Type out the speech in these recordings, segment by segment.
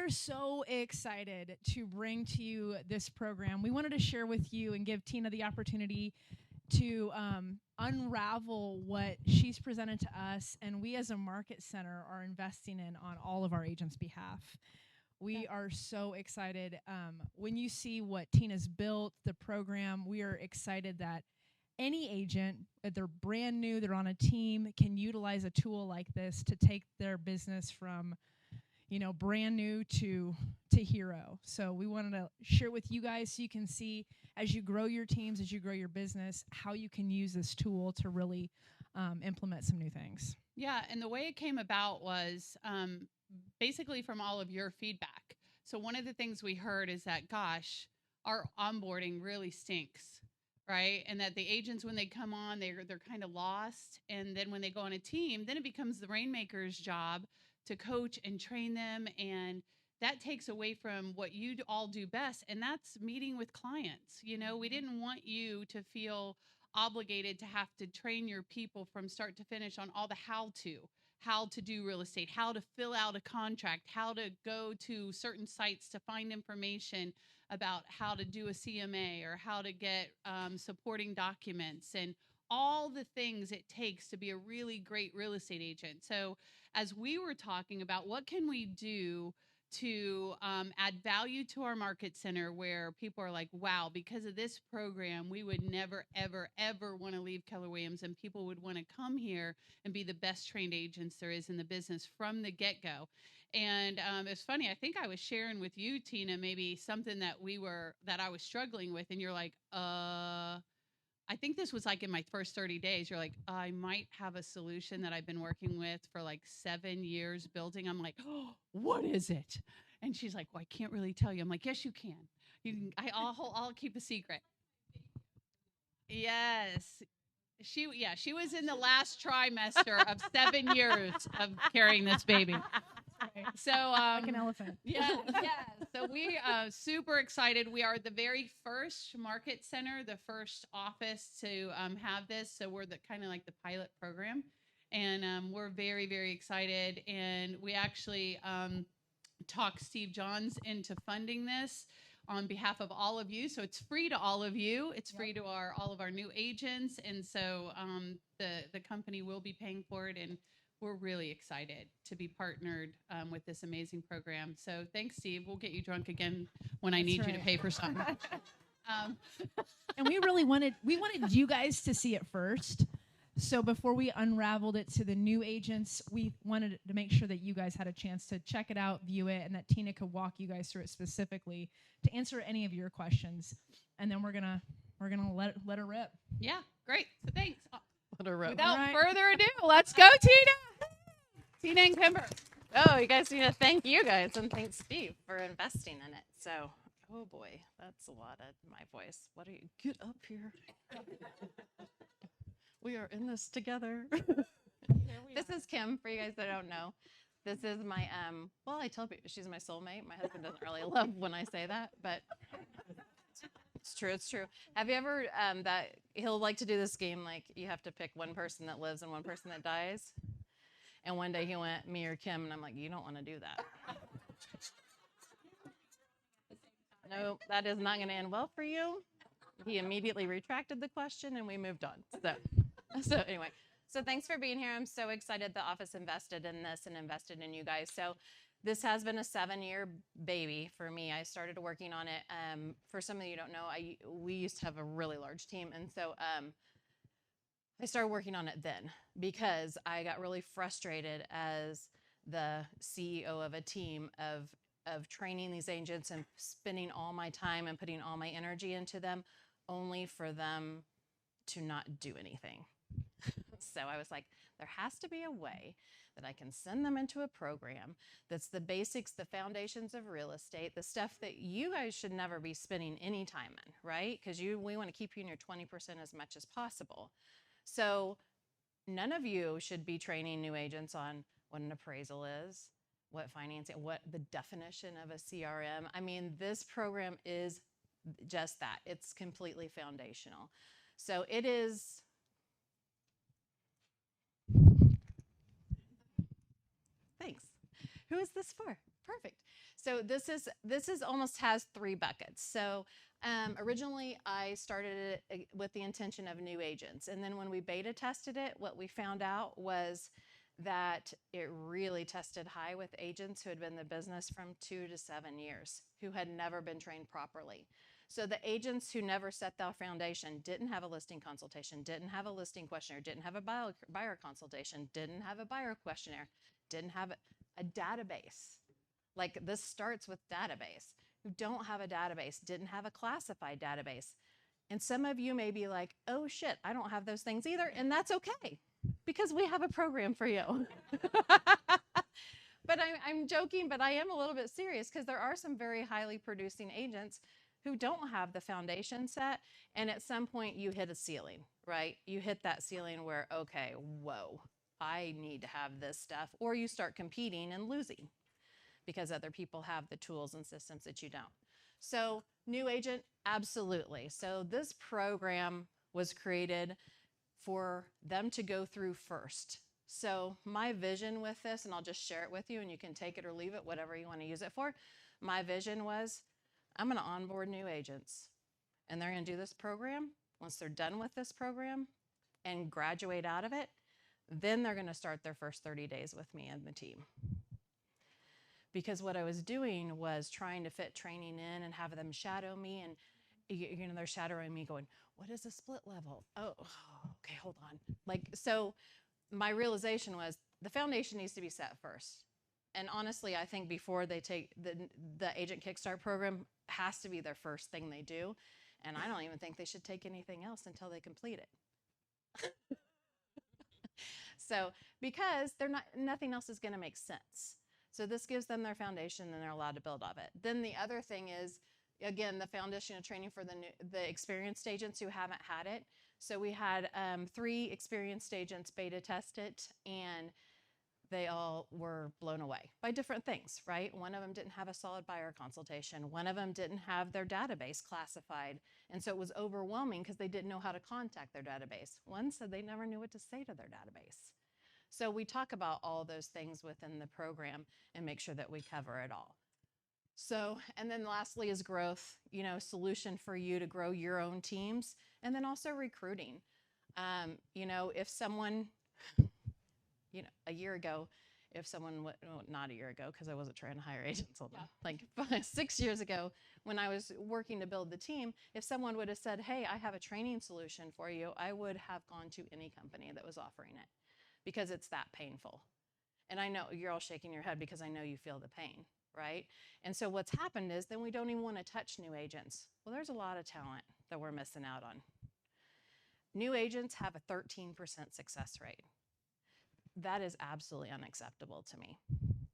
are so excited to bring to you this program. We wanted to share with you and give Tina the opportunity to unravel what she's presented to us, and we as a market center are investing in on all of our agents' behalf. We are so excited. When you see what Tina's built, the program, we are excited that any agent, if they're brand new, they're on a team, can utilize a tool like this to take their business from, brand new to hero. So we wanted to share with you guys so you can see as you grow your teams, as you grow your business, how you can use this tool to really implement some new things. Yeah, and the way it came about was basically from all of your feedback. So one of the things we heard is that, gosh, our onboarding really stinks, right? And that the agents, when they come on, they're kind of lost. And then when they go on a team, then it becomes the Rainmaker's job to coach and train them. And that takes away from what you all do best, and that's meeting with clients. We didn't want you to feel obligated to have to train your people from start to finish on all the how to do real estate, how to fill out a contract, how to go to certain sites to find information about how to do a CMA or how to get supporting documents and all the things it takes to be a really great real estate agent. So as we were talking about what can we do to add value to our market center, where people are like, wow, because of this program, we would never, ever, ever want to leave Keller Williams, and people would want to come here and be the best trained agents there is in the business from the get-go. And it's funny, I think I was sharing with you, Tina, maybe something that I was struggling with, and you're like, I think this was like in my first 30 days. You're like, I might have a solution that I've been working with for like 7 years building. I'm like, oh, what is it? And she's like, well, I can't really tell you. I'm like, yes, you can. You can. I'll keep a secret. Yes. She was in the last trimester of 7 years of carrying this baby. So like an elephant. Yeah. So we super excited. We are the very first market center, the first office to have this. So we're the kind of like the pilot program, and we're very, very excited. And we actually talked Steve Johns into funding this on behalf of all of you. So it's free to all of you. It's free to all of our new agents, and so the company will be paying for it, and we're really excited to be partnered with this amazing program. So thanks, Steve. We'll get you drunk again when I need you to pay for something. And we really wanted you guys to see it first. So before we unraveled it to the new agents, we wanted to make sure that you guys had a chance to check it out, view it, and that Tina could walk you guys through it specifically to answer any of your questions. And then we're gonna let her rip. Yeah, great. So thanks. Without further ado, let's go, Tina. Tina and Kimber. Oh, you guys need to thank you guys and thank Steve for investing in it. So, oh boy, that's a lot of my voice. What are you? Get up here. We are in this together. This is Kim, for you guys that don't know. This is my, well, I tell people she's my soulmate. My husband doesn't really love when I say that, but it's true. It's true. Have you ever, that he'll like to do this game, like you have to pick one person that lives and one person that dies? And one day he went, me or Kim, and I'm like, you don't want to do that. No, that is not going to end well for you. He immediately retracted the question and we moved on. So anyway, so thanks for being here. I'm so excited the office invested in this and invested in you guys. So this has been a 7-year baby for me. I started working on it. For some of you who don't know, we used to have a really large team. And so I started working on it then because I got really frustrated as the CEO of a team of training these agents and spending all my time and putting all my energy into them only for them to not do anything. So I was like, there has to be a way that I can send them into a program that's the basics, the foundations of real estate, the stuff that you guys should never be spending any time in, right? Because we want to keep you in your 20% as much as possible. So none of you should be training new agents on what an appraisal is, what financing, what the definition of a CRM. I mean, this program is just that. It's completely foundational. So it is. Thanks. Who is this for? Perfect. So this is almost has 3 buckets. So originally I started it with the intention of new agents, and then when we beta tested it, what we found out was that it really tested high with agents who had been in the business from 2 to 7 years, who had never been trained properly. So the agents who never set that foundation, didn't have a listing consultation, didn't have a listing questionnaire, didn't have a buyer consultation, didn't have a buyer questionnaire, didn't have a database. Like, this starts with database. Who don't have a database, didn't have a classified database. And some of you may be like, oh shit, I don't have those things either. And that's okay, because we have a program for you. But I'm joking, but I am a little bit serious, because there are some very highly producing agents who don't have the foundation set. And at some point you hit a ceiling, right? You hit that ceiling where, okay, whoa, I need to have this stuff. Or you start competing and losing, because other people have the tools and systems that you don't. So new agent, absolutely. So this program was created for them to go through first. So my vision with this, and I'll just share it with you and you can take it or leave it, whatever you want to use it for. My vision was, I'm going to onboard new agents, and they're going to do this program. Once they're done with this program and graduate out of it, then they're going to start their first 30 days with me and the team. Because what I was doing was trying to fit training in and have them shadow me, and you know, they're shadowing me going, what is a split level? Oh, okay, hold on. Like, so my realization was the foundation needs to be set first. And honestly, I think before they take the Agent Kickstart program has to be their first thing they do. And I don't even think they should take anything else until they complete it. So, because nothing else is going to make sense. So this gives them their foundation, and they're allowed to build off it. Then the other thing is, again, the foundational training for the experienced agents who haven't had it. So we had 3 experienced agents beta test it, and they all were blown away by different things, right? One of them didn't have a solid buyer consultation. One of them didn't have their database classified. And so it was overwhelming because they didn't know how to contact their database. One said they never knew what to say to their database. So we talk about all those things within the program and make sure that we cover it all. So, and then lastly is growth, you know, solution for you to grow your own teams, and then also recruiting. You know, if someone, you know, a year ago, if someone, well, not a year ago, because I wasn't trying to hire agents, like 6 years ago, when I was working to build the team, if someone would have said, hey, I have a training solution for you, I would have gone to any company that was offering it, because it's that painful. And I know you're all shaking your head because I know you feel the pain, right? And so what's happened is then we don't even want to touch new agents. Well, there's a lot of talent that we're missing out on. New agents have a 13% success rate. That is absolutely unacceptable to me.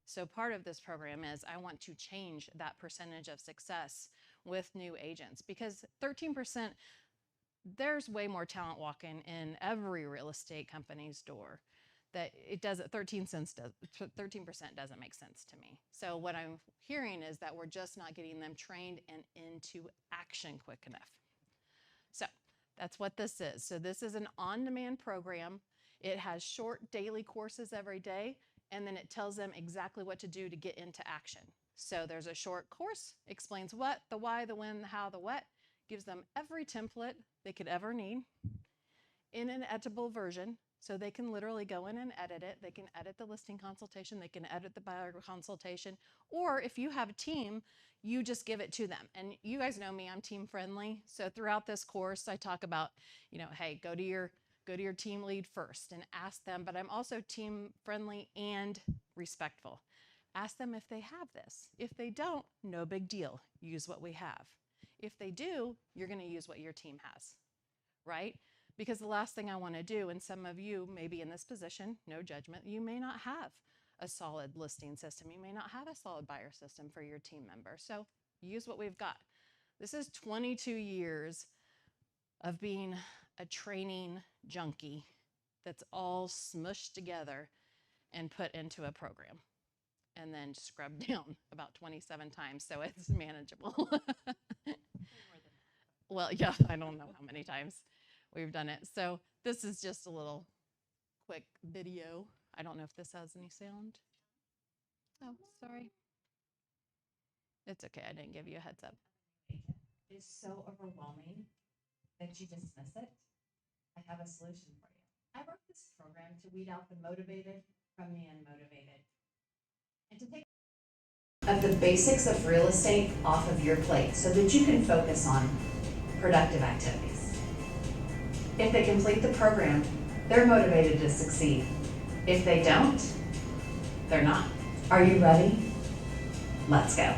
So part of this program is I want to change that percentage of success with new agents, because 13%, there's way more talent walking in every real estate company's door that it doesn't, 13% doesn't make sense to me. So what I'm hearing is that we're just not getting them trained and into action quick enough. So that's what this is. So this is an on-demand program. It has short daily courses every day, and then it tells them exactly what to do to get into action. So there's a short course, explains what, the why, the when, the how, the what, gives them every template they could ever need in an editable version. So they can literally go in and edit it. They can edit the listing consultation. They can edit the buyer consultation. Or if you have a team, you just give it to them. And you guys know me, I'm team friendly. So throughout this course, I talk about, you know, hey, go to your team lead first and ask them, but I'm also team friendly and respectful. Ask them if they have this. If they don't, no big deal. Use what we have. If they do, you're going to use what your team has, right? Because the last thing I want to do, and some of you may be in this position, no judgment, you may not have a solid listing system. You may not have a solid buyer system for your team member. So use what we've got. This is 22 years of being a training junkie that's all smushed together and put into a program, and then scrubbed down about 27 times so it's manageable. Well, yeah, I don't know how many times we've done it. So this is just a little quick video. I don't know if this has any sound. Oh, sorry. It's okay. I didn't give you a heads up. Is so overwhelming that you dismiss it, I have a solution for you. I wrote this program to weed out the motivated from the unmotivated and to take of the basics of real estate off of your plate so that you can focus on productive activities. If they complete the program, they're motivated to succeed. If they don't, they're not. Are you ready? Let's go.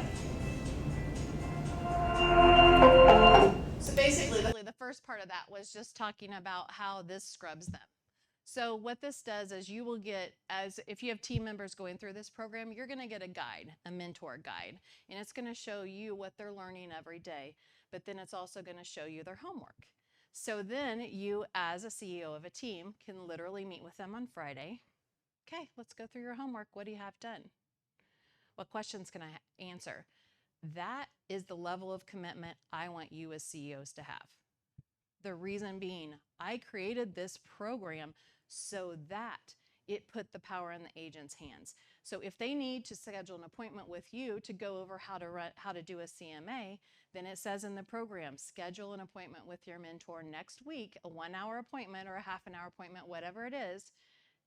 So basically, the first part of that was just talking about how this scrubs them. So what this does is you will get, as if you have team members going through this program, you're going to get a guide, a mentor guide, and it's going to show you what they're learning every day, but then it's also going to show you their homework. So then you, as a CEO of a team, can literally meet with them on Friday. Okay, let's go through your homework. What do you have done? What questions can I answer? That is the level of commitment I want you as CEOs to have. The reason being, I created this program so that it put the power in the agent's hands. So if they need to schedule an appointment with you to go over how to do a CMA, then it says in the program, schedule an appointment with your mentor next week, a 1-hour appointment or a half-an-hour appointment, whatever it is,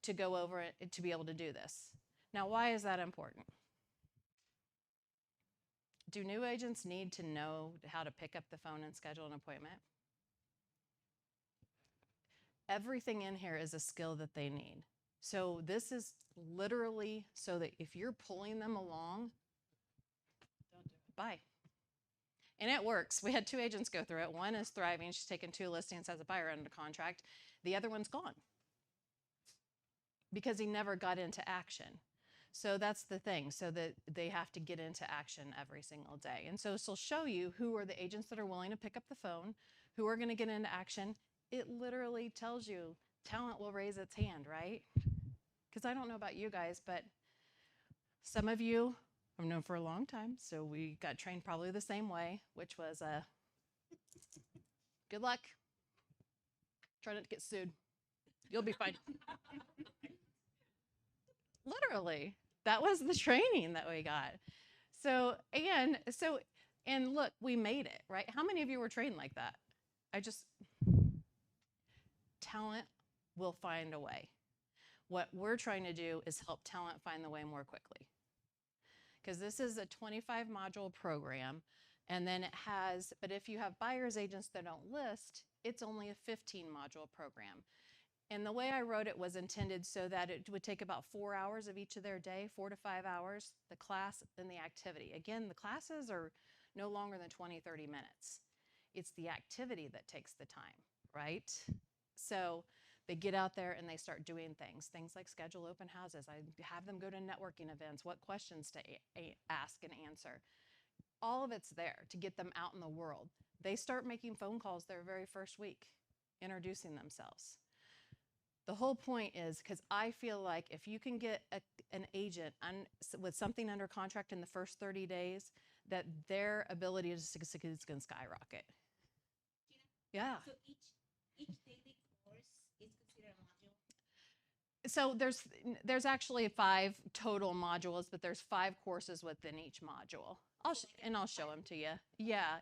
to go over it, to be able to do this. Now, why is that important? Do new agents need to know how to pick up the phone and schedule an appointment? Everything in here is a skill that they need. So this is literally so that if you're pulling them along, don't do it. Bye. And it works. We had 2 agents go through it. One is thriving. She's taken 2 listings, has a buyer under contract. The other one's gone because he never got into action. So that's the thing, so that they have to get into action every single day. And so this will show you who are the agents that are willing to pick up the phone, who are going to get into action. It literally tells you talent will raise its hand, right? Because I don't know about you guys, but some of you I've known for a long time, so we got trained probably the same way, which was good luck. Try not to get sued. You'll be fine. Literally, that was the training that we got. And look, we made it, right? How many of you were trained like that? Talent will find a way. What we're trying to do is help talent find the way more quickly. Because this is a 25 module program, and then but if you have buyer's agents that don't list, it's only a 15 module program. And the way I wrote it was intended so that it would take about 4 hours of each of their day, 4 to 5 hours, the class and the activity. Again, the classes are no longer than 20, 30 minutes. It's the activity that takes the time, right? So they get out there and they start doing things like schedule open houses. I have them go to networking events, what questions to ask and answer. All of it's there to get them out in the world. They start making phone calls their very first week, introducing themselves. The whole point is, because I feel like if you can get an agent with something under contract in the first 30 days, that their ability to succeed is going to skyrocket. Yeah. So each daily course is considered a module? So there's actually 5 total modules, but there's 5 courses within each module. I'll show them to you. Yeah.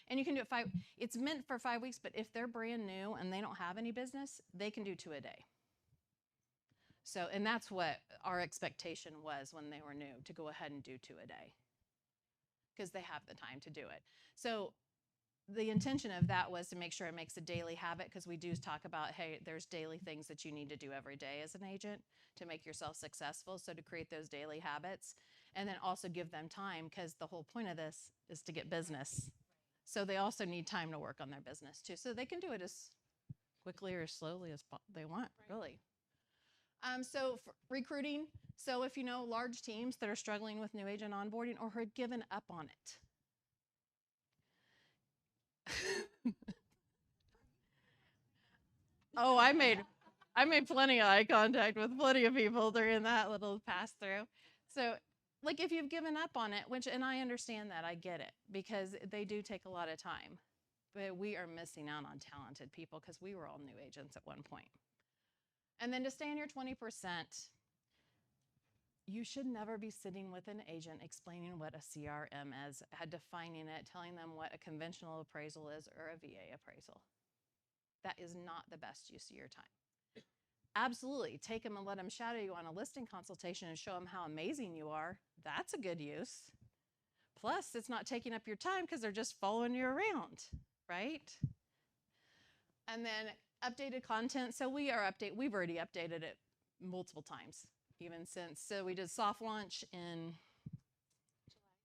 And you can do it 5. It's meant for 5 weeks, but if they're brand new and they don't have any business, they can do 2 a day. So, and that's what our expectation was when they were new, to go ahead and do 2 a day, because they have the time to do it. So the intention of that was to make sure it makes a daily habit, because we do talk about, hey, there's daily things that you need to do every day as an agent to make yourself successful. So to create those daily habits, and then also give them time, because the whole point of this is to get business. So they also need time to work on their business too. So they can do it as quickly or slowly as they want, really. So for recruiting, so if you know large teams that are struggling with new agent onboarding or had given up on it. Oh, I made plenty of eye contact with plenty of people during that little pass through. So like if you've given up on it, and I understand that, I get it, because they do take a lot of time, but we are missing out on talented people because we were all new agents at one point. And then to stay in your 20%, you should never be sitting with an agent explaining what a CRM is, defining it, telling them what a conventional appraisal is or a VA appraisal. That is not the best use of your time. Absolutely, take them and let them shadow you on a listing consultation and show them how amazing you are. That's a good use. Plus, it's not taking up your time because they're just following you around, right? And then updated content. So we've already updated it multiple times, even since, so we did soft launch in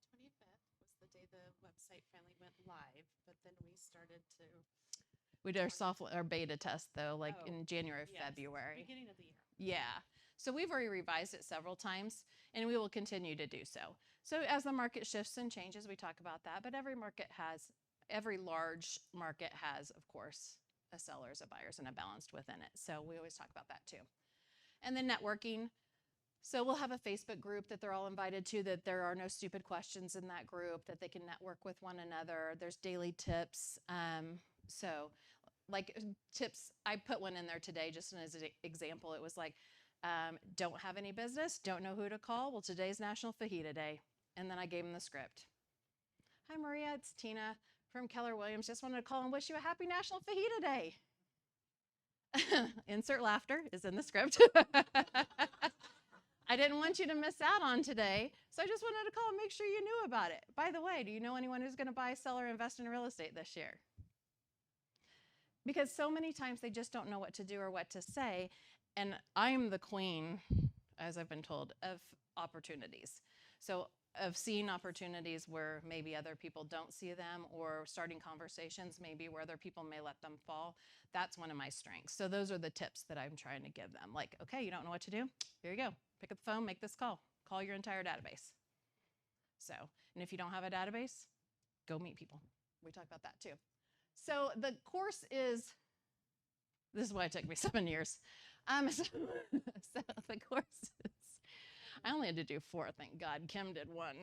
July 25th was the day the website finally went live, but then we started to. we did our beta test though, like Oh, in January, yes, February. beginning of the year. Yeah. So we've already revised it several times and we will continue to do so. So as the market shifts and changes, we talk about that, but every large market has, of course, a sellers, a buyers, and a balanced within it. So we always talk about that too. And then networking. So we'll have a Facebook group that they're all invited to, that there are no stupid questions in that group, that they can network with one another. There's daily tips. So like tips, I put one in there today just as an example. It was like, don't have any business, don't know who to call. Well, today's National Fajita Day. And then I gave them the script. Hi, Maria, it's Tina from Keller Williams. Just wanted to call and wish you a happy National Fajita Day. Insert laughter is in the script. I didn't want you to miss out on today, so I just wanted to call and make sure you knew about it. By the way, do you know anyone who's going to buy, sell, or invest in real estate this year? Because so many times they just don't know what to do or what to say, and I'm the queen, as I've been told, of opportunities. So of seeing opportunities where maybe other people don't see them, or starting conversations maybe where other people may let them fall. That's one of my strengths. So those are the tips that I'm trying to give them. Like, okay, you don't know what to do? Here you go. Pick up the phone, make this call. Call your entire database. So, and if you don't have a database, go meet people. We talk about that too. So the course is, this is why it took me 7 years. So the course is, I only had to do 4, thank God. Kim did 1.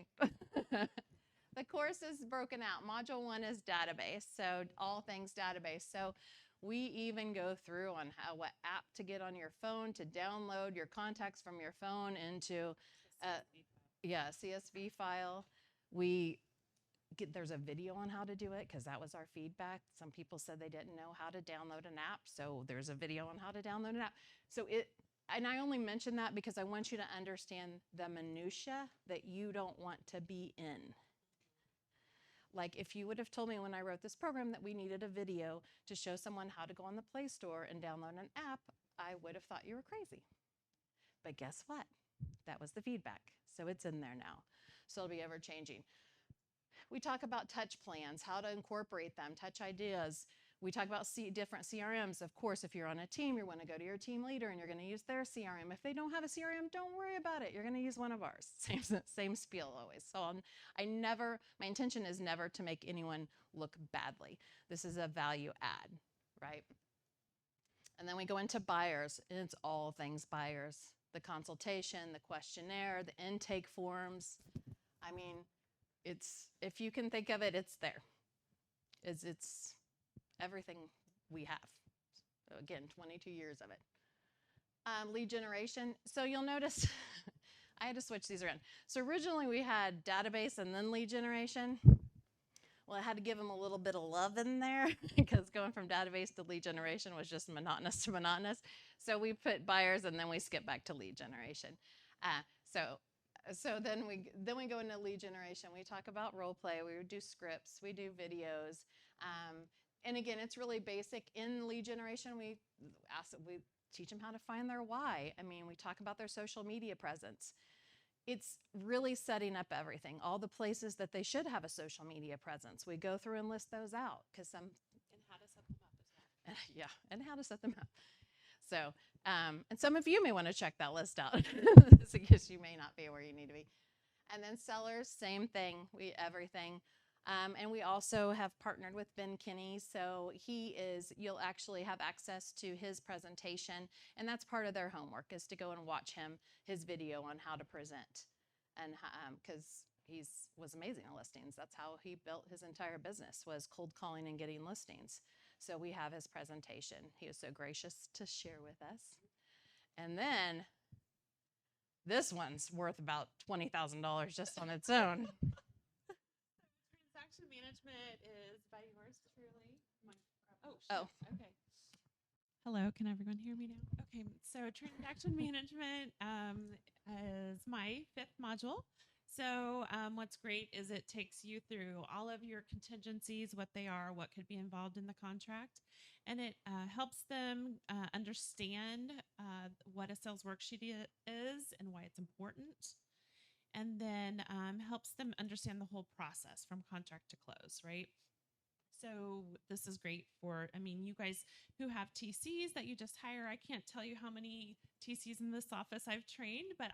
The course is broken out. Module 1 is database, so all things database. So we even go through on what app to get on your phone to download your contacts from your phone into CSV file. There's a video on how to do it because that was our feedback. Some people said they didn't know how to download an app, so there's a video on how to download an app. So and I only mention that because I want you to understand the minutia that you don't want to be in. Like if you would have told me when I wrote this program that we needed a video to show someone how to go on the Play Store and download an app, I would have thought you were crazy. But guess what? That was the feedback. So it's in there now. So it'll be ever changing. We talk about touch plans, how to incorporate them, touch ideas. We talk about different CRMs. Of course, if you're on a team, you're going to go to your team leader and you're going to use their CRM. If they don't have a CRM, don't worry about it. You're going to use one of ours. Same spiel always. So my intention is never to make anyone look badly. This is a value add, right? And then we go into buyers, and it's all things buyers. The consultation, the questionnaire, the intake forms. I mean, if you can think of it, it's there. It's everything we have. So again, 22 years of it. Lead generation. So you'll notice, I had to switch these around. So originally we had database and then lead generation. Well, I had to give them a little bit of love in there because going from database to lead generation was just monotonous to monotonous. So we put buyers and then we skip back to lead generation. So then we go into lead generation. We talk about role play. We do scripts. We do videos. And again, it's really basic. In lead generation, we teach them how to find their why. I mean, we talk about their social media presence. It's really setting up everything, all the places that they should have a social media presence. We go through and list those out because And how to set them up as well. yeah, and how to set them up. So, and some of you may want to check that list out because you may not be where you need to be. And then sellers, same thing, everything. And we also have partnered with Ben Kinney, so you'll actually have access to his presentation, and that's part of their homework is to go and watch his video on how to present, and because he was amazing at listings. That's how he built his entire business, was cold calling and getting listings. So we have his presentation. He was so gracious to share with us. And then This one's worth about $20,000 just on its own. Transaction management is by yours truly. Oh, Oh. okay. Hello, can everyone hear me now? Okay, so transaction management is my 5th module. So what's great is it takes you through all of your contingencies, what they are, what could be involved in the contract, and it helps them understand what a sales worksheet is and why it's important, and then helps them understand the whole process from contract to close, right? So this is great for, I mean, you guys who have TCs that you just hire, I can't tell you how many TCs in this office I've trained, but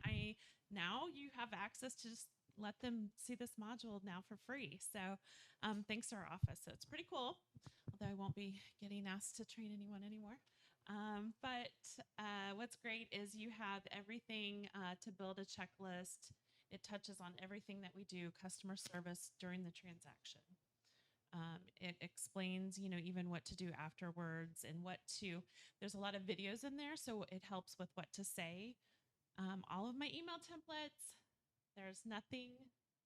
now you have access to just let them see this module now for free. So thanks to our office. So it's pretty cool, although I won't be getting asked to train anyone anymore. But what's great is you have everything to build a checklist. It touches on everything that we do, customer service during the transaction. It explains, even what to do afterwards and there's a lot of videos in there, so it helps with what to say. All of my email templates, there's nothing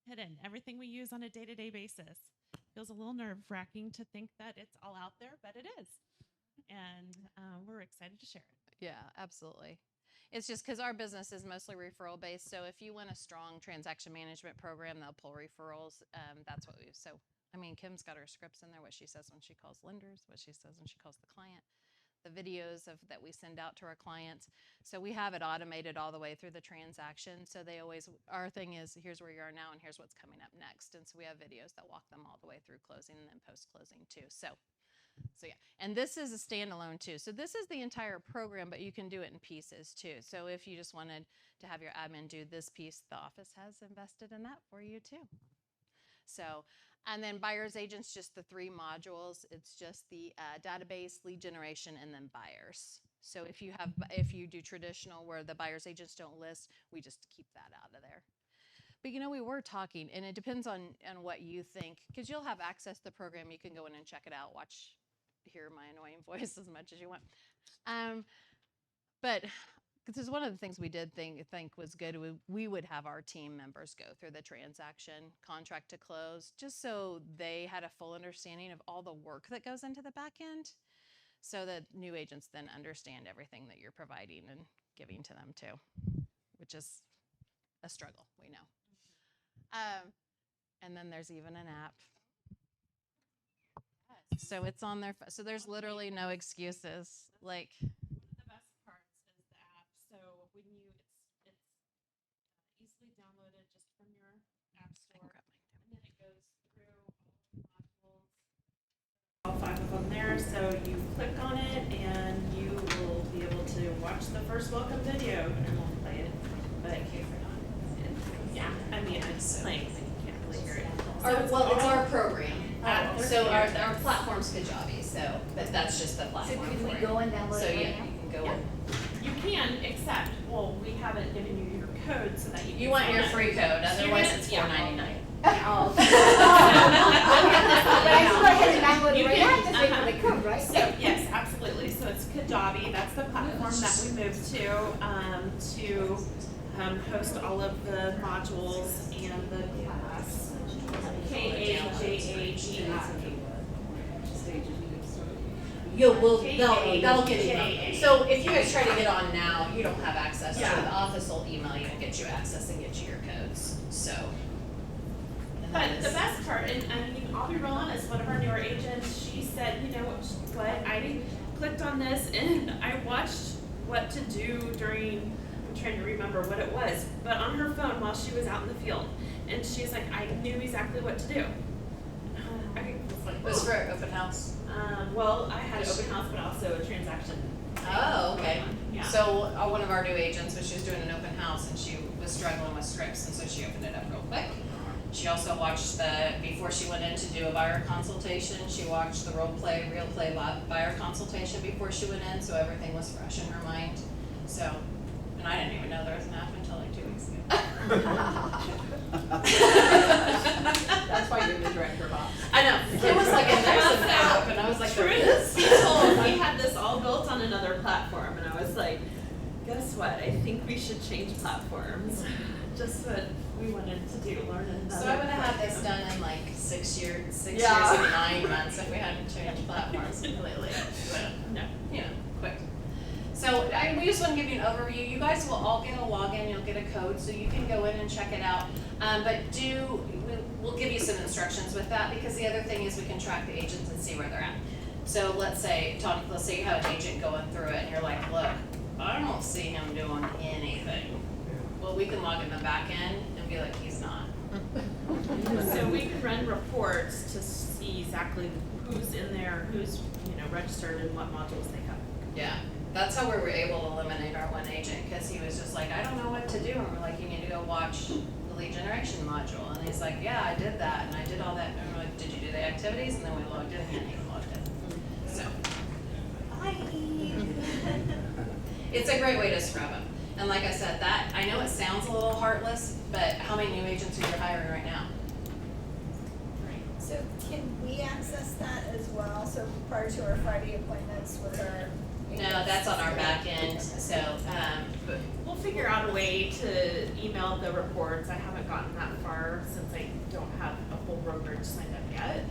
hidden. Everything we use on a day-to-day basis. Feels a little nerve-wracking to think that it's all out there, but it is. And we're excited to share it. Yeah, absolutely. It's just because our business is mostly referral based. So if you want a strong transaction management program, they'll pull referrals. That's what we. So I mean, Kim's got her scripts in there. What she says when she calls lenders, what she says when she calls the client, the videos that we send out to our clients. So we have it automated all the way through the transaction. So our thing is, here's where you are now, and here's what's coming up next. And so we have videos that walk them all the way through closing and then post closing too. So yeah, and this is a standalone too. So this is the entire program, but you can do it in pieces too. So if you just wanted to have your admin do this piece, the office has invested in that for you too. So, and then buyers agents, just the 3 modules. It's just the database, lead generation, and then buyers. So if you do traditional where the buyers agents don't list, we just keep that out of there. But we were talking, and it depends on what you think, because you'll have access to the program. You can go in and check it out, hear my annoying voice as much as you want. But this is one of the things we did think was good. We would have our team members go through the transaction, contract to close, just so they had a full understanding of all the work that goes into the back end, so that new agents then understand everything that you're providing and giving to them too, which is a struggle, we know. And then there's even an app. So it's on there. So there's literally no excuses. Like, one of the best parts is the app. So when it's easily downloaded just from your app store, and then it goes through all the modules, all 5 of them there. So you click on it, and you will be able to watch the first welcome video, and we'll play it. But yeah, I mean, it's playing, so you can't really hear it. It's our program. So our platform's Kajabi, but that's just the platform. So can we go and download it? So yeah, right now? you can go Yeah. in. You can, except, we haven't given you your code so that you can. You want your free code, otherwise it's Yeah. $4.99. Oh. But I still go ahead and download it right now, just wait for the code, right? So, yes, absolutely. So it's Kajabi, that's the platform that we moved to host all of the modules and the class. KAJAGI. That'll get you. So if you guys try to get on now, you don't have access to it. The office will email you and get you access and get you your codes. So. But the best part, and I mean, I'll be real honest, one of our newer agents, she said, you know what, I clicked on this and I watched what to do during, I'm trying to remember what it was, but on her phone while she was out in the field. And she's like, I knew exactly what to do. I was like, It was for open house. well, I had an open house, but also a transaction. Oh, okay. Yeah. So one of our new agents, she was doing an open house and she was struggling with scripts, and so she opened it up real quick. She also watched before she went in to do a buyer consultation, she watched the real play buyer consultation before she went in, so everything was fresh in her mind. So, and I didn't even know there was an app until like 2 weeks ago. That's why you're the director of ops. I know. It was like there's an app, and I was like, Truth be told, we had this all built on another platform, and I was like, guess what? I think we should should change platforms. Just what we wanted to do, learn another. So I would have had this platform. done in like 6 years, 6 Yeah. years and 9 months if we hadn't changed platforms completely. But, No. you know, quick. So we just want to give you an overview. You guys will all get a login. You'll get a code, so you can go in and check it out. But we'll give you some instructions with that, because the other thing is we can track the agents and see where they're at. So let's say, Tony, let's say you have an agent going through it and you're like, look, I don't see him doing anything. Well, we can log in the back end and be like, he's not. So we can run reports to see exactly who's in there, who's, registered and what modules they have. Yeah, that's how we were able to eliminate our one agent, because he was just like, I don't know what to do. And we're like, you need to go watch the lead generation module. And he's like, yeah, I did that, and I did all that. And we're like, did you do the activities? And then we logged in, and he logged in. So, it's a great way to scrub them. And like I said, I know it sounds a little heartless, but how many new agents are you hiring right now? So can we access that as well? So prior to our Friday appointments with our. No, that's on our back end. So, But we'll figure out a way to email the reports. I haven't gotten that far since I don't have a whole brokerage signed up yet,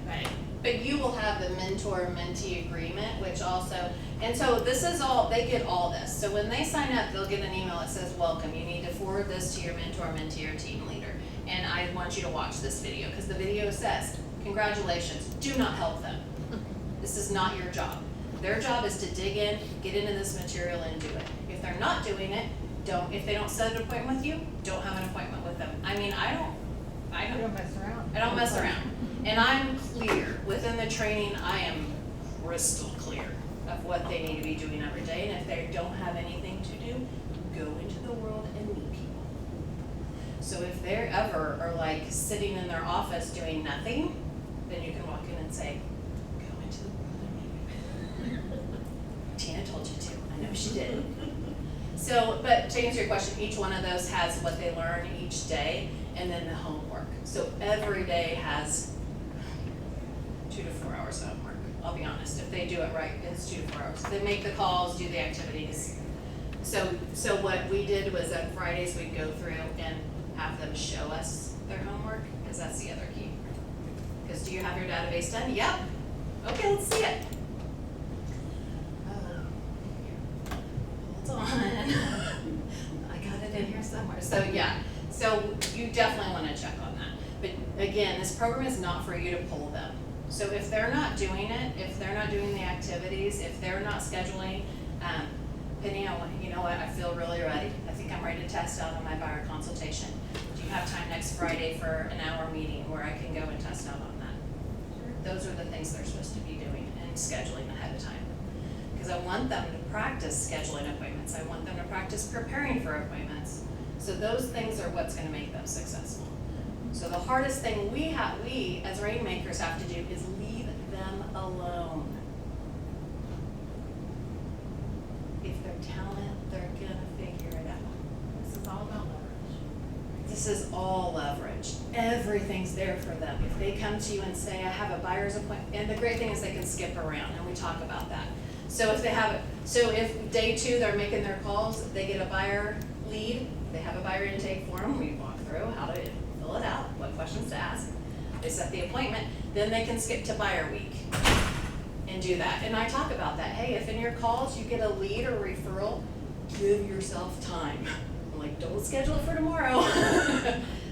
but you will have the mentor-mentee agreement, which also, and so this is all, they get all this. So when they sign up, they'll get an email that says, welcome, you need to forward this to your mentor, mentee, or team leader. And I want you to watch this video, because the video says, congratulations, do not help them. This is not your job. Their job is to dig in, get into this material, and do it. If they're not doing it, if they don't set an appointment with you, don't have an appointment with them. I mean, I don't mess around. I don't mess around. And I'm clear, within the training, I am crystal clear of what they need to be doing every day. And if they don't have anything to do, go into the world and meet people. So if they're ever are like sitting in their office doing nothing, then you can walk in and say, go into the world and meet people. Tina told you to. I know she did. So, but to answer your question, each one of those has what they learn each day, and then the homework. So every day has 2 to 4 hours of homework. I'll be honest. If they do it right, it's 2 to 4 hours. They make the calls, do the activities. So what we did was on Fridays we'd go through and have them show us their homework, because that's the other key. Because do you have your database done? Yep. Okay, let's see it. Hold on. I got it in here somewhere. So yeah. So you definitely want to check on that. But again, this program is not for you to pull them. So if they're not doing it, if they're not doing the activities, if they're not scheduling, Penny, you know what, I feel really ready. I think I'm ready to test out on my buyer consultation. Do you have time next Friday for an hour meeting where I can go and test out on that? Those are the things they're supposed to be doing and scheduling ahead of time. Because I want them to practice scheduling appointments. I want them to practice preparing for appointments. So those things are what's going to make them successful. So the hardest thing we as rainmakers have to do is leave them alone. If they're talented, they're going to figure it out. this is all about leverage. This is all leverage. Everything's there for them. If they come to you and say, I have a buyer's appointment, and the great thing is they can skip around, and we talk about that. So if if day 2 they're making their calls, they get a buyer lead, they have a buyer intake form, we walk through how to fill it out, what questions to ask. They set the appointment, then they can skip to buyer week and do that. And I talk about that. Hey, if in your calls you get a lead or referral, give yourself time. I'm like, don't schedule it for tomorrow.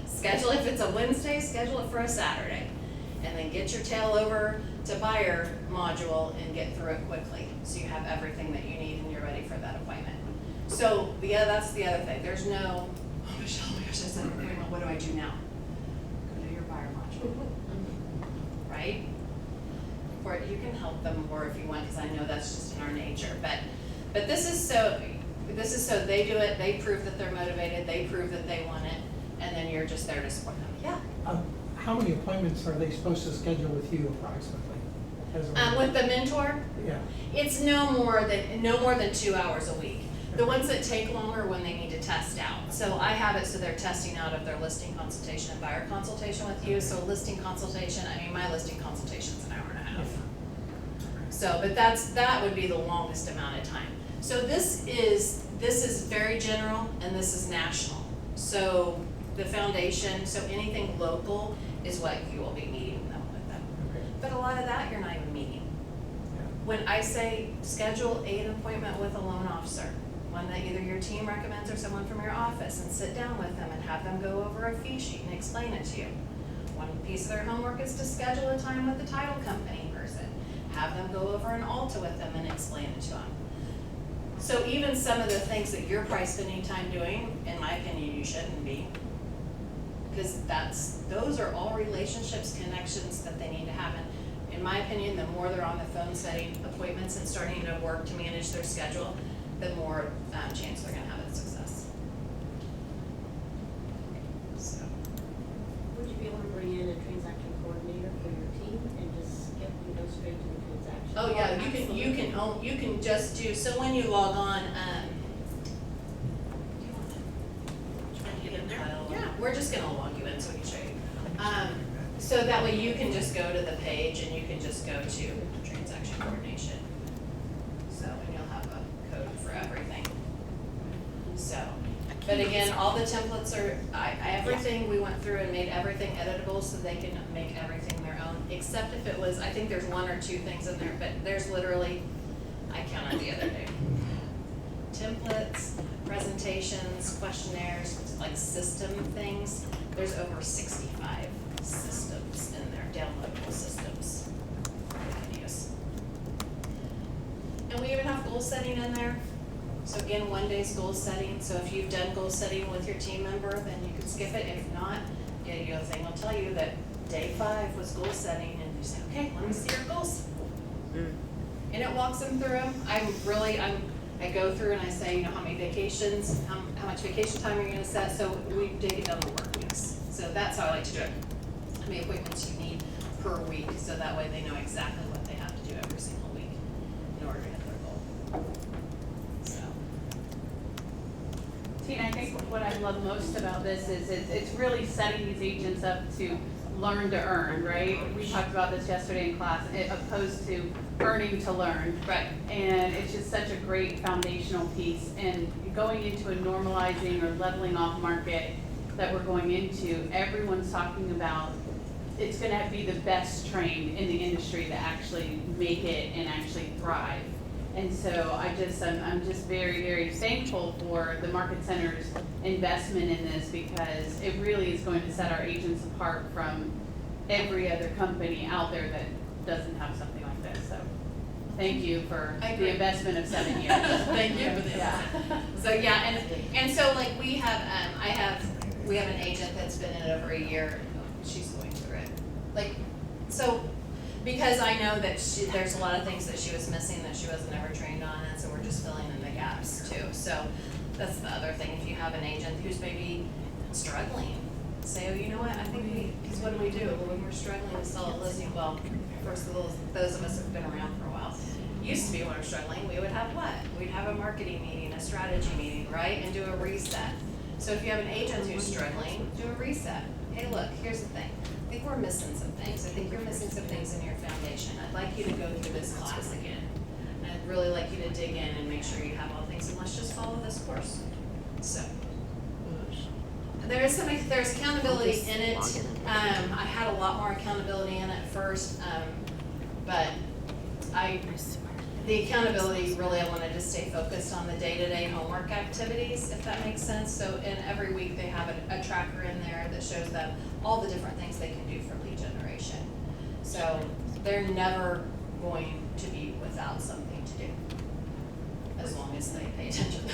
Schedule, if it's a Wednesday, schedule it for a Saturday. And then get your tail over to buyer module and get through it quickly, so you have everything that you need and you're ready for that appointment. So that's the other thing. There's no, oh Michelle, my gosh, I set an appointment. What do I do now? Go to your buyer module, right? Or you can help them more if you want, because I know that's just in our nature. But this is so they do it. They prove that they're motivated. They prove that they want it, and then you're just there to support them. Yeah. How many appointments are they supposed to schedule with you approximately? With the mentor, Yeah. it's no more than 2 hours a week. The ones that take longer when they need to test out. So I have it so they're testing out of their listing consultation and buyer consultation with you. So listing consultation, my listing consultation is an hour and a half. So, but that would be the longest amount of time. So this is very general and this is national. So the foundation, so anything local is what you will be meeting them with them. Okay. But a lot of that you're not even meeting. When I say schedule an appointment with a loan officer, one that either your team recommends or someone from your office, and sit down with them and have them go over a fee sheet and explain it to you. One piece of their homework is to schedule a time with the title company person. Have them go over an Alta with them and explain it to them. So even some of the things that you're probably spending time doing, in my opinion, you shouldn't be. Because those are all relationships, connections that they need to have. And in my opinion, the more they're on the phone setting appointments and starting to work to manage their schedule, the more chance they're gonna have of success. So. Would you be able to bring in a transaction coordinator for your team and just go straight to the transaction? Oh yeah, you can just do, so when you log on, we're just gonna log you in so we can show you. So that way you can just go to the page and you can just go to transaction coordination. So, and you'll have a code for everything. So, but again, all the templates are, everything we went through and made everything editable so they can make everything their own, except if it was, I think there's one or two things in there, but there's literally, I counted the other day. Templates, presentations, questionnaires, like system things, there's over 65 systems in there, downloadable systems you can use. And we even have goal setting in there. So again, 1 day's goal setting. So if you've done goal setting with your team member, then you can skip it. If not, the other thing will tell you that day 5 was goal setting, and you say, okay, let me see your goals. And it walks them through them. I go through and I say, how many vacations, how much vacation time are you gonna set? So we dig it down the work weeks. So that's how I like to do it. How many appointments you need per week, so that way they know exactly what they have to do every single week in order to hit their goal. So. Tina, I think what I love most about this is it's really setting these agents up to learn to earn, right? We talked about this yesterday in class, opposed to earning to learn. Right. And it's just such a great foundational piece. And going into a normalizing or leveling off market that we're going into, everyone's talking about it's going to be the best trained in the industry to actually make it and actually thrive. And so I'm just very, very thankful for the Market Center's investment in this, because it really is going to set our agents apart from every other company out there that doesn't have something like this. So thank you for the investment of 7 years. Thank you for the investment. So yeah, and so like we have an agent that's been in it over a year. She's going through it. Like, so because I know that there's a lot of things that she was missing that she wasn't ever trained on, and so we're just filling in the gaps too. So that's the other thing. If you have an agent who's maybe struggling, say, oh, you know what, I think because what do we do when we're struggling to sell a listing? Well, first of all, those of us who've been around for a while, used to be when we're struggling, we would have what? We'd have a marketing meeting, a strategy meeting, right? And do a reset. So if you have an agent who's struggling, do a reset. Hey, look, here's the thing. I think we're missing some things. I think you're missing some things in your foundation. I'd like you to go through this class again. And I'd really like you to dig in and make sure you have all things, and let's just follow this course. So there's accountability in it. I had a lot more accountability in it first, but the accountability, really, I wanted to stay focused on the day-to-day homework activities, if that makes sense. So every week they have a tracker in there that shows them all the different things they can do for lead generation. So they're never going to be without something to do, as long as they pay attention.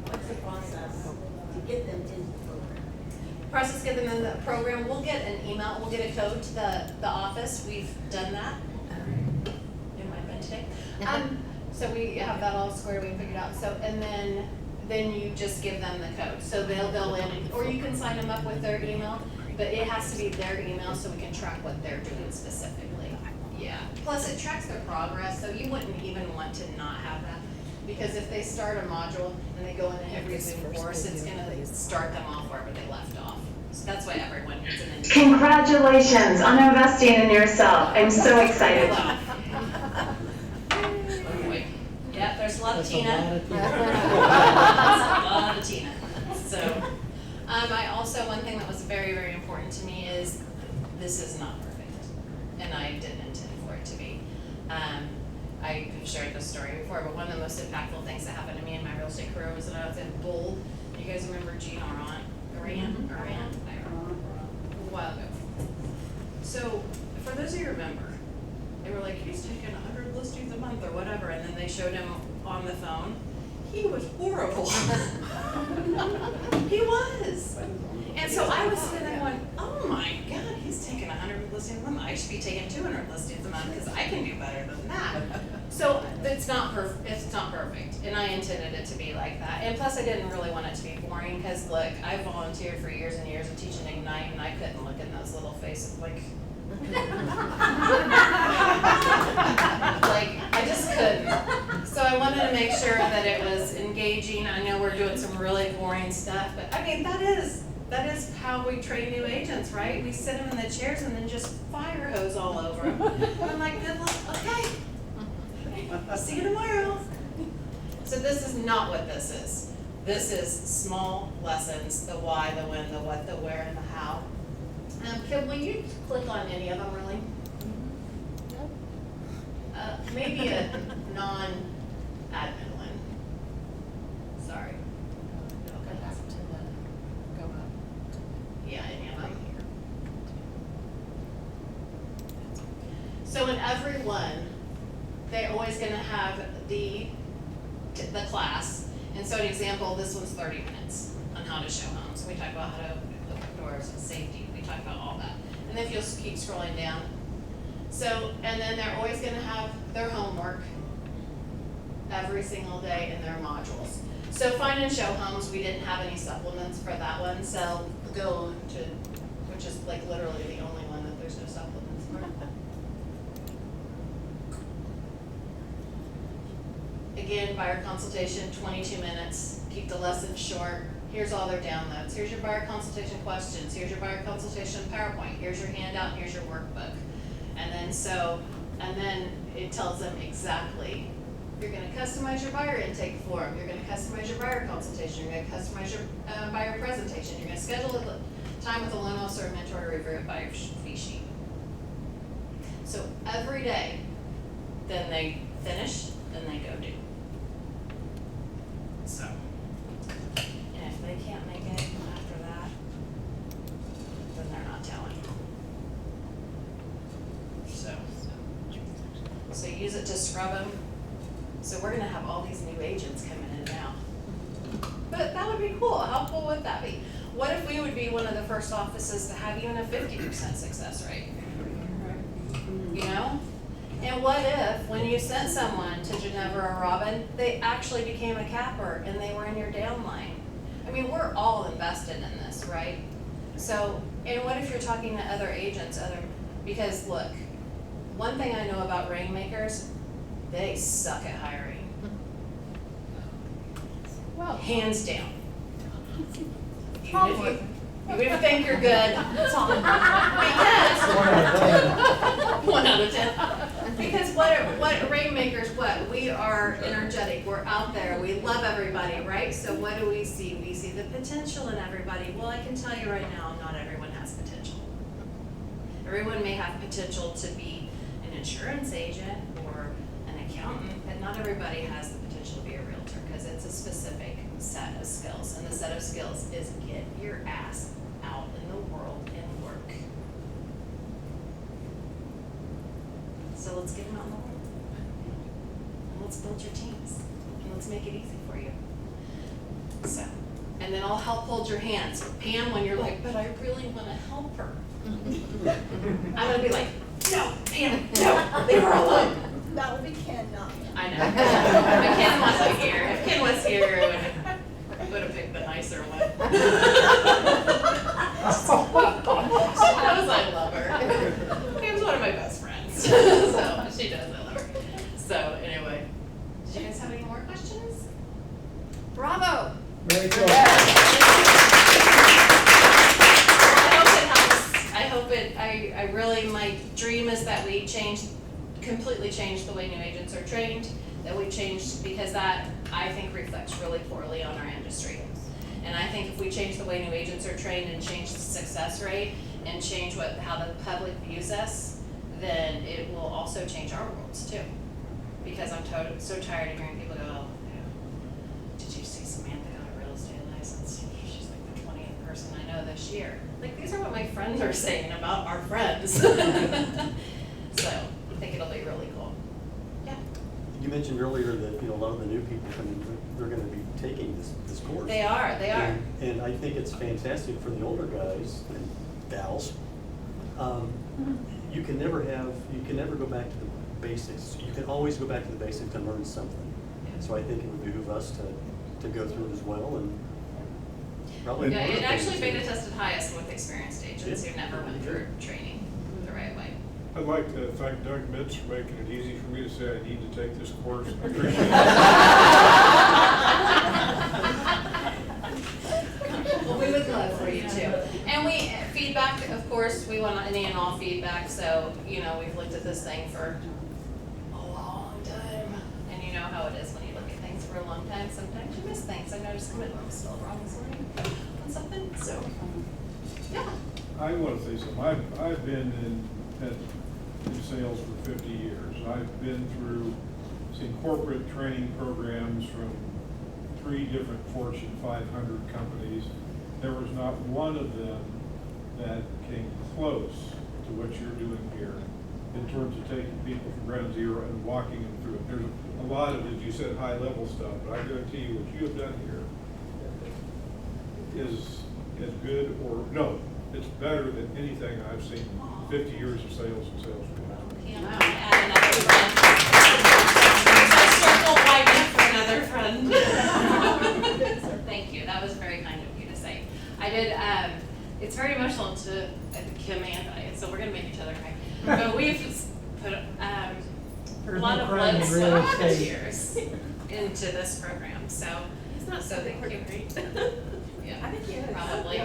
What's the process to get them into the program? Process to get them in the program, we'll get an email, we'll get a code to the office. We've done that. It might have been today. So we have that all squared away and figured out. So, and then you just give them the code. So they'll go in, or you can sign them up with their email, but it has to be their email so we can track what they're doing specifically. Yeah. Plus it tracks their progress, so you wouldn't even want to not have that. Because if they start a module and they go into every Zoom course, it's going to start them off wherever they left off. So that's why everyone gets an invite. Congratulations on investing in yourself. I'm so excited. Yeah, That's a Tina. lot of Tina. That's a lot of Tina. So, I also, one thing that was very, very important to me is this is not perfect, and I didn't intend for it to be. I've shared this story before, but one of the most impactful things that happened to me in my real estate career was when I was in Bull. You guys remember Gene Aran? A while ago. So, for those of you who remember, they were like, he's taking 100 listings a month or whatever, and then they showed him on the phone. He was horrible. He was. And so I was sitting there going, oh my God, he's taking 100 listings a month. I should be taking 200 listings a month because I can do better than that. So it's not perfect, and I intended it to be like that. And plus, I didn't really want it to be boring because, look, I volunteered for years and years of teaching Ignite, and I couldn't look in those little faces like, like I just couldn't. So I wanted to make sure that it was engaging. I know we're doing some really boring stuff, but I mean that is how we train new agents, right? We sit them in the chairs and then just fire hose all over them. And I'm like, good luck. Okay. See you tomorrow. So this is not what this is. This is small lessons: the why, the when, the what, the where, and the how. Kim, will you click on any of them, really? Maybe a non-admin one. Sorry. Yeah, any of them. So in every one, they're always going to have the class. And so an example, this one's 30 minutes on how to show homes. We talk about how to open doors and safety. We talk about all that. And then if you'll keep scrolling down. So, and then they're always going to have their homework every single day in their modules. So find and show homes, we didn't have any supplements for that one. So go to, which is like literally the only one that there's no supplements for. Again, buyer consultation, 22 minutes. Keep the lesson short. Here's all their downloads. Here's your buyer consultation questions. Here's your buyer consultation PowerPoint. Here's your handout. Here's your workbook. And then it tells them exactly. You're going to customize your buyer intake form. You're going to customize your buyer consultation. You're going to customize your buyer presentation. You're going to schedule a time with a loan officer or mentor to review a buyer fee sheet. So every day, then they finish, then they go do. So, and if they can't make it after that, then they're not telling. So use it to scrub them. So we're going to have all these new agents coming in now. But that would be cool. How cool would that be? What if we would be one of the first offices to have even a 50% success rate? You know? And what if, when you sent someone to Geneva or Robin, they actually became a capper and they were in your downline? I mean, we're all invested in this, right? So, and what if you're talking to other agents, because look, one thing I know about rainmakers, they suck at hiring. Well, hands down. Even if you think you're good, because 1 out of 10. Because what rainmakers, we are energetic, we're out there, we love everybody, right? So what do we see? We see the potential in everybody. Well, I can tell you right now, not everyone has potential. Everyone may have potential to be an insurance agent or an accountant, but not everybody has the potential to be a realtor because it's a specific set of skills. And the set of skills is get your ass out in the world and work. So let's get them out in the world. And let's build your teams. And let's make it easy for you. So, and then I'll help hold your hands. Pam, when you're like, but I really want to help her. I'm going to be like, no, Pam, no, leave her alone. That would be Ken, not me. I know. But Ken wasn't here. If Ken was here, I would have picked the nicer one. She knows I love her. Pam's one of my best friends. So she does, I love her. So anyway, did you guys have any more questions? Bravo. Very cool. I really, my dream is that we completely change the way new agents are trained, that we changed, because that, I think, reflects really poorly on our industry. And I think if we change the way new agents are trained and change the success rate and change how the public views us, then it will also change our worlds too. Because I'm so tired of hearing people go, oh, did you see Samantha got a real estate license? She's like the 20th person I know this year. Like, these are what my friends are saying about our friends. So I think it'll be really cool. Yeah. You mentioned earlier that, a lot of the new people coming, they're going to be taking this course. They are. And I think it's fantastic for the older guys and gals. You can never go back to the basics. You can always go back to the basics and learn something. So I think it would behoove us to go through it as well, and probably. Yeah, it actually beta tested highest with experienced agents who never went through training the right way. I'd like to thank Doug Mitz for making it easy for me to say I need to take this course. I appreciate it. Well, we would love for you too. And feedback, of course, we want any and all feedback. So, we've looked at this thing for a long time. And you know how it is when you look at things for a long time. Sometimes you miss things. I noticed my mom was still wrong this morning on something. So, yeah. I want to say something. I've been in sales for 50 years. I've been through some corporate training programs from 3 different Fortune 500 companies. There was not one of them that came close to what you're doing here in terms of taking people from ground zero and walking them through it. There's a lot of, as you said, high-level stuff, but I guarantee you what you have done here is as good or, no, it's better than anything I've seen in 50 years of sales and sales. Circle widening for another friend. Thank you. That was very kind of you to say. I did. It's very emotional to Kim and I, so we're gonna make each other cry. But we've put a lot of blood, sweat, and tears into this program. So It's not so thank you. Yeah, I think you probably.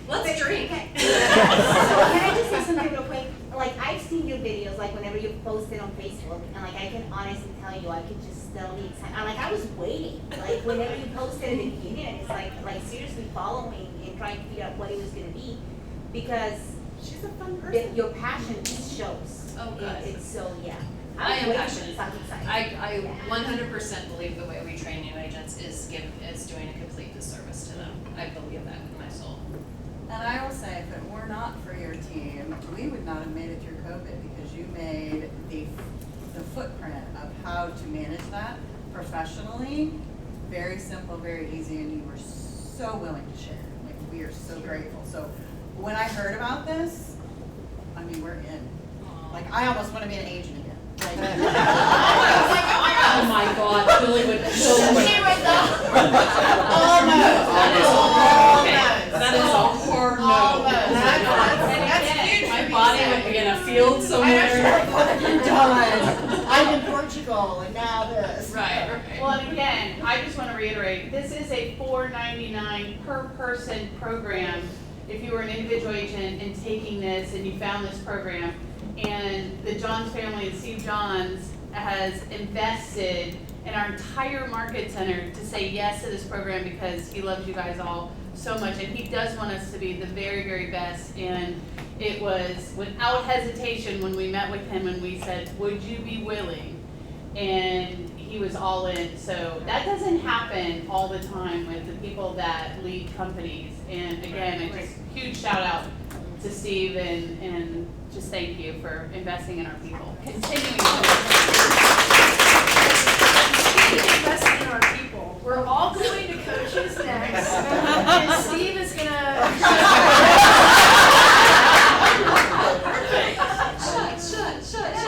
Let's drink. So can I just say something real quick? Like, I've seen your videos, like whenever you post it on Facebook, and like I can honestly tell you, I could just tell the excitement. I was waiting. Like whenever you posted in the beginning, it's like seriously following and trying to figure out what it was gonna be, because she's a fun person. your passion just shows. Oh, good. It's so I am waiting. passionate. I'm excited. I 100% believe the way we train new agents is doing a complete disservice to them. I believe that with my soul. And I will say, if it were not for your team, we would not have made it through COVID, because you made the footprint of how to manage that professionally very simple, very easy, and you were so willing to share. Like, we are so grateful. So when I heard about this, I mean, we're in. Like, I almost want to be an agent again. Like, oh my God, Billy would so much. That is a hard no. That's huge. My body would be in a field somewhere. You're done. I'm in Portugal, and now this. Right. Well, and again, I just want to reiterate, this is a $4.99 per person program. If you were an individual agent and taking this and you found this program, and the Johns family and Steve Johns has invested in our entire market center to say yes to this program because he loves you guys all so much, and he does want us to be the very, very best. And it was without hesitation when we met with him and we said, would you be willing? And he was all in. So that doesn't happen all the time with the people that lead companies. And again, a just huge shout out to Steve, and just thank you for investing in our people. Continuing to Investing in our people. We're all going to coaches next, and Steve is gonna.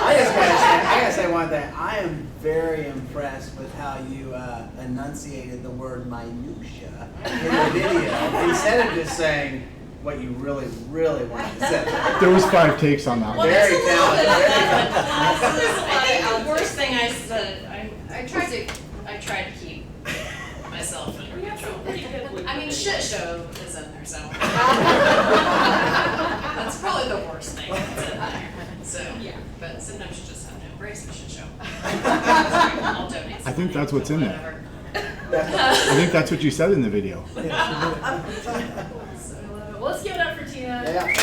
I gotta say one thing. I am very impressed with how you enunciated the word minutia in the video instead of just saying what you really, really wanted to say. There was 5 takes on that one. Very talented. I think the worst thing I said, I tried to keep myself under control. I mean, shit show is in there, so. That's probably the worst thing that's in there. So, yeah. But sometimes you just have to embrace the shit show. I think that's what's in there. whatever. I think that's what you said in the video. Well, let's give it up for Tina. Yeah.